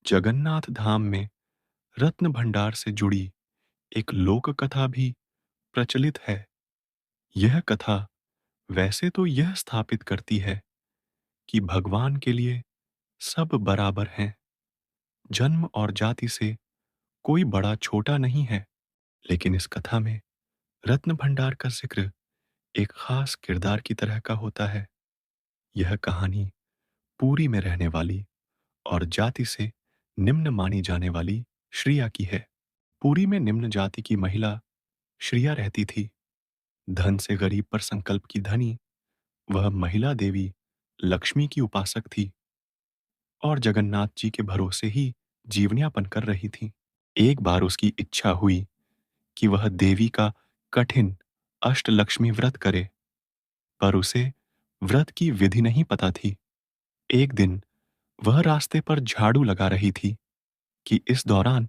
जगन्नाथ धाम में रत्न भंडार से जुड़ी एक लोक कथा भी प्रचलित है। यह कथा वैसे तो यह स्थापित करती है कि भगवान के लिए सब बराबर हैं, जन्म और जाति से कोई बड़ा छोटा नहीं है। लेकिन इस कथा में रत्न भंडार का जिक्र एक खास किरदार की तरह का होता है। यह कहानी पुरी में रहने वाली और जाति से निम्न मानी जाने वाली श्रिया की है। पुरी में निम्न जाति की महिला श्रिया रहती थी। धन से गरीब पर संकल्प की धनी वह महिला देवी लक्ष्मी की उपासक थी और जगन्नाथ जी के भरोसे ही जीवनयापन कर रही थी। एक बार उसकी इच्छा हुई कि वह देवी का कठिन अष्टलक्ष्मी व्रत करे, पर उसे व्रत की विधि नहीं पता थी। एक दिन वह रास्ते पर झाड़ू लगा रही थी कि इस दौरान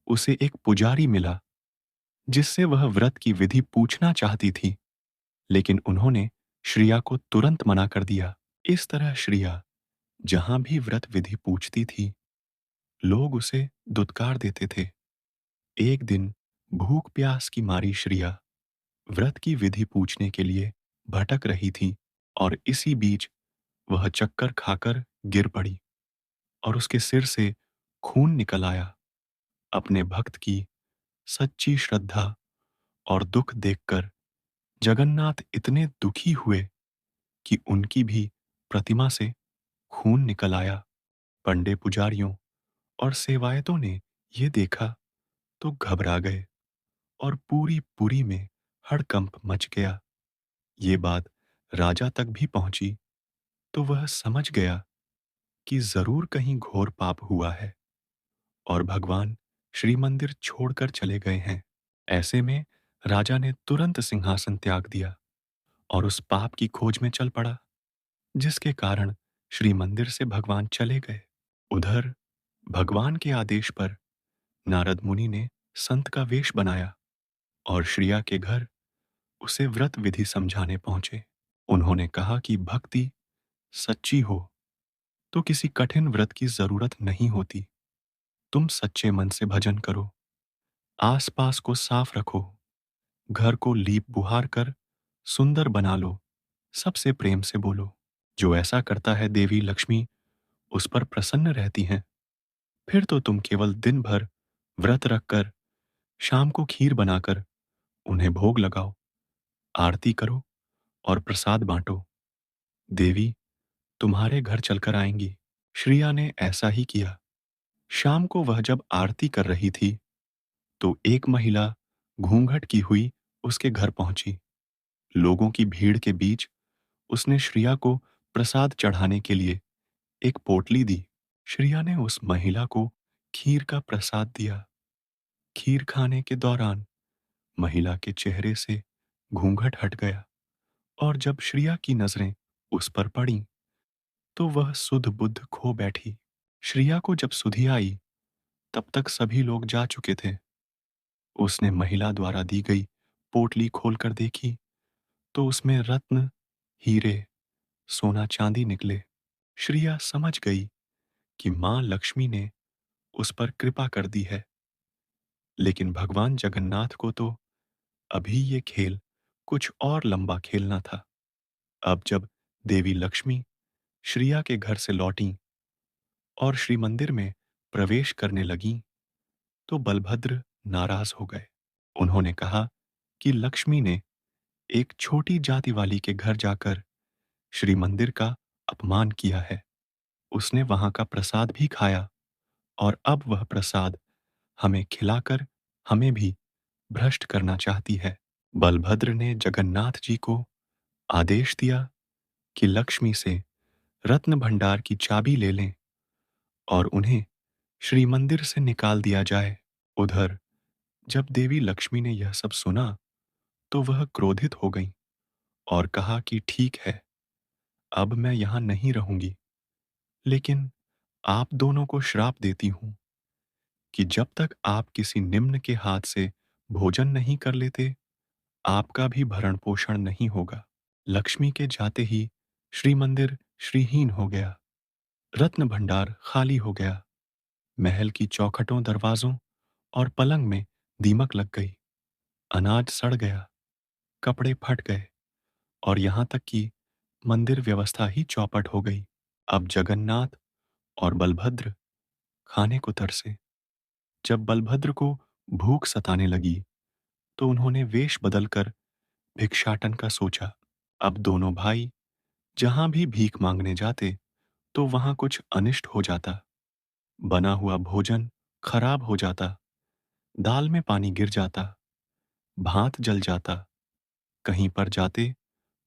उसे एक पुजारी मिला, जिससे वह व्रत की विधि पूछना चाहती थी, लेकिन उन्होंने श्रिया को तुरंत मना कर दिया। इस तरह श्रिया जहां भी व्रत विधि पूछती थी, लोग उसे दुत्कार देते थे। एक दिन भूख प्यास की मारी श्रिया व्रत की विधि पूछने के लिए भटक रही थी और इसी बीच वह चक्कर खाकर गिर पड़ी और उसके सिर से खून निकल आया। अपने भक्त की सच्ची श्रद्धा और दुख देखकर जगन्नाथ इतने दुखी हुए कि उनकी भी प्रतिमा से खून निकल आया। पंडे पुजारियों और सेवायतों ने ये देखा तो घबरा गए और पूरी पुरी में हड़कंप मच गया। ये बात राजा तक भी पहुंची तो वह समझ गया कि जरूर कहीं घोर पाप हुआ है और भगवान श्री मंदिर छोड़कर चले गए हैं। ऐसे में राजा ने तुरंत सिंहासन त्याग दिया और उस पाप की खोज में चल पड़ा, जिसके कारण श्री मंदिर से भगवान चले गए। उधर भगवान के आदेश पर नारद मुनि ने संत का वेश बनाया और श्रिया के घर उसे व्रत विधि समझाने पहुंचे। उन्होंने कहा कि भक्ति सच्ची हो तो किसी कठिन व्रत की जरूरत नहीं होती। तुम सच्चे मन से भजन करो, आसपास को साफ रखो, घर को लीप बुहार कर सुंदर बना लो, सबसे प्रेम से बोलो। जो ऐसा करता है देवी लक्ष्मी उस पर प्रसन्न रहती हैं। फिर तो तुम केवल दिन भर व्रत रखकर शाम को खीर बनाकर उन्हें भोग लगाओ, आरती करो और प्रसाद बांटो। देवी तुम्हारे घर चलकर आएंगी। श्रिया ने ऐसा ही किया। शाम को वह जब आरती कर रही थी तो एक महिला घूंघट की हुई उसके घर पहुंची। लोगों की भीड़ के बीच उसने श्रिया को प्रसाद चढ़ाने के लिए एक पोटली दी। श्रिया ने उस महिला को खीर का प्रसाद दिया। खीर खाने के दौरान महिला के चेहरे से घूंघट हट गया और जब श्रिया की नजरें उस पर पड़ीं, तो वह सुध बुद्ध खो बैठी। श्रिया को जब सुधि आई, तब तक सभी लोग जा चुके थे। उसने महिला द्वारा दी गई पोटली खोलकर देखी तो उसमें रत्न, हीरे, सोना चांदी निकले। श्रिया समझ गई कि मां लक्ष्मी ने उस पर कृपा कर दी है। लेकिन भगवान जगन्नाथ को तो अभी ये खेल कुछ और लंबा खेलना था। अब जब देवी लक्ष्मी श्रिया के घर से लौटी और श्री मंदिर में प्रवेश करने लगीं, तो बलभद्र नाराज हो गए। उन्होंने कहा कि लक्ष्मी ने एक छोटी जाति वाली के घर जाकर श्री मंदिर का अपमान किया है। उसने वहां का प्रसाद भी खाया और अब वह प्रसाद हमें खिलाकर हमें भी भ्रष्ट करना चाहती है। बलभद्र ने जगन्नाथ जी को आदेश दिया कि लक्ष्मी से रत्न भंडार की चाबी ले लें और उन्हें श्री मंदिर से निकाल दिया जाए। उधर जब देवी लक्ष्मी ने यह सब सुना तो वह क्रोधित हो गईं और कहा कि ठीक है, अब मैं यहां नहीं रहूंगी, लेकिन आप दोनों को श्राप देती हूं कि जब तक आप किसी निम्न के हाथ से भोजन नहीं कर लेते, आपका भी भरण पोषण नहीं होगा। लक्ष्मी के जाते ही श्री मंदिर श्रीहीन हो गया, रत्न भंडार खाली हो गया महल की चौखटों, दरवाजों और पलंग में दीमक लग गई। अनाज सड़ गया, कपड़े फट गए और यहाँ तक कि मंदिर व्यवस्था ही चौपट हो गई। अब जगन्नाथ और बलभद्र खाने को तरसे। जब बलभद्र को भूख सताने लगी, तो उन्होंने वेश बदलकर भिक्षाटन का सोचा। अब दोनों भाई जहां भी भीख मांगने जाते, तो वहां कुछ अनिष्ट हो जाता। बना हुआ भोजन खराब हो जाता, दाल में पानी गिर जाता, भात जल जाता। कहीं पर जाते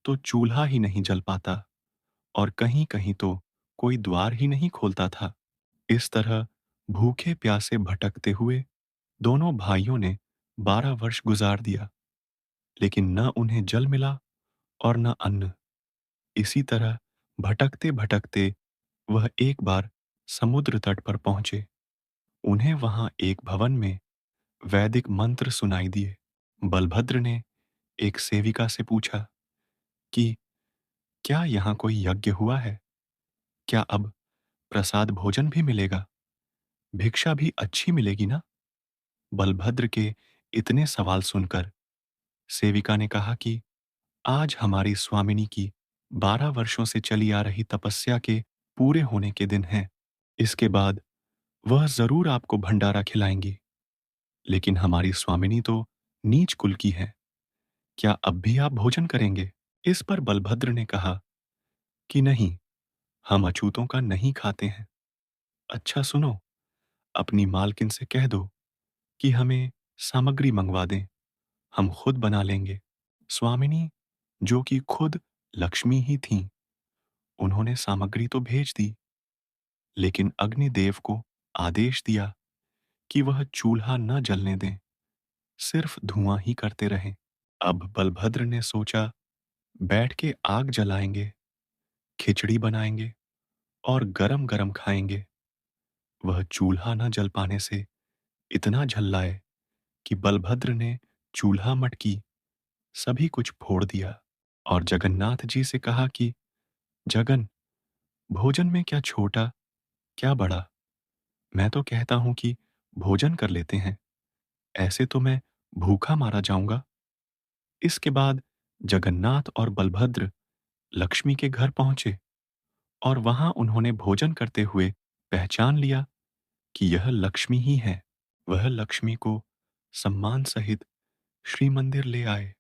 तो चूल्हा ही नहीं जल पाता और कहीं कहीं तो कोई द्वार ही नहीं खोलता था। इस तरह भूखे प्यासे भटकते हुए दोनों भाइयों ने 12 वर्ष गुजार दिया, लेकिन न उन्हें जल मिला और न अन्न। इसी तरह भटकते भटकते वह एक बार समुद्र तट पर पहुंचे। उन्हें वहां एक भवन में वैदिक मंत्र सुनाई दिए। बलभद्र ने एक सेविका से पूछा कि क्या यहाँ कोई यज्ञ हुआ है? क्या अब प्रसाद भोजन भी मिलेगा? भिक्षा भी अच्छी मिलेगी ना? बलभद्र के इतने सवाल सुनकर सेविका ने कहा कि आज हमारी स्वामिनी की 12 वर्षों से चली आ रही तपस्या के पूरे होने के दिन हैं। इसके बाद वह जरूर आपको भंडारा खिलाएंगी। लेकिन हमारी स्वामिनी तो नीच कुल की है। क्या अब भी आप भोजन करेंगे? इस पर बलभद्र ने कहा कि नहीं, हम अछूतों का नहीं खाते हैं। अच्छा सुनो, अपनी मालकिन से कह दो कि हमें सामग्री मंगवा दें, हम खुद बना लेंगे। स्वामिनी, जो कि खुद लक्ष्मी ही थीं, उन्होंने सामग्री तो भेज दी, लेकिन अग्निदेव को आदेश दिया कि वह चूल्हा न जलने दें, सिर्फ धुआं ही करते रहें। अब बलभद्र ने सोचा, बैठ के आग जलाएंगे, खिचड़ी बनाएंगे और गरम गरम खाएंगे। वह चूल्हा न जल पाने से इतना झल्लाए कि बलभद्र ने चूल्हा, मटकी सभी कुछ फोड़ दिया और जगन्नाथ जी से कहा कि जगन, भोजन में क्या छोटा, क्या बड़ा, मैं तो कहता हूं कि भोजन कर लेते हैं, ऐसे तो मैं भूखा मारा जाऊंगा। इसके बाद जगन्नाथ और बलभद्र लक्ष्मी के घर पहुंचे और वहां उन्होंने भोजन करते हुए पहचान लिया कि यह लक्ष्मी ही है। वह लक्ष्मी को सम्मान सहित श्री मंदिर ले आए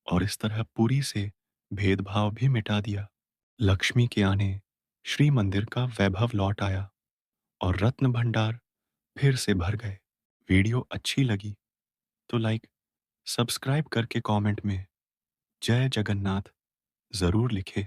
और इस तरह पुरी से भेदभाव भी मिटा दिया। लक्ष्मी के आने श्री मंदिर का वैभव लौट आया और रत्न भंडार फिर से भर गए। वीडियो अच्छी लगी तो लाइक, सब्सक्राइब करके कमेंट में जय जगन्नाथ जरूर लिखें।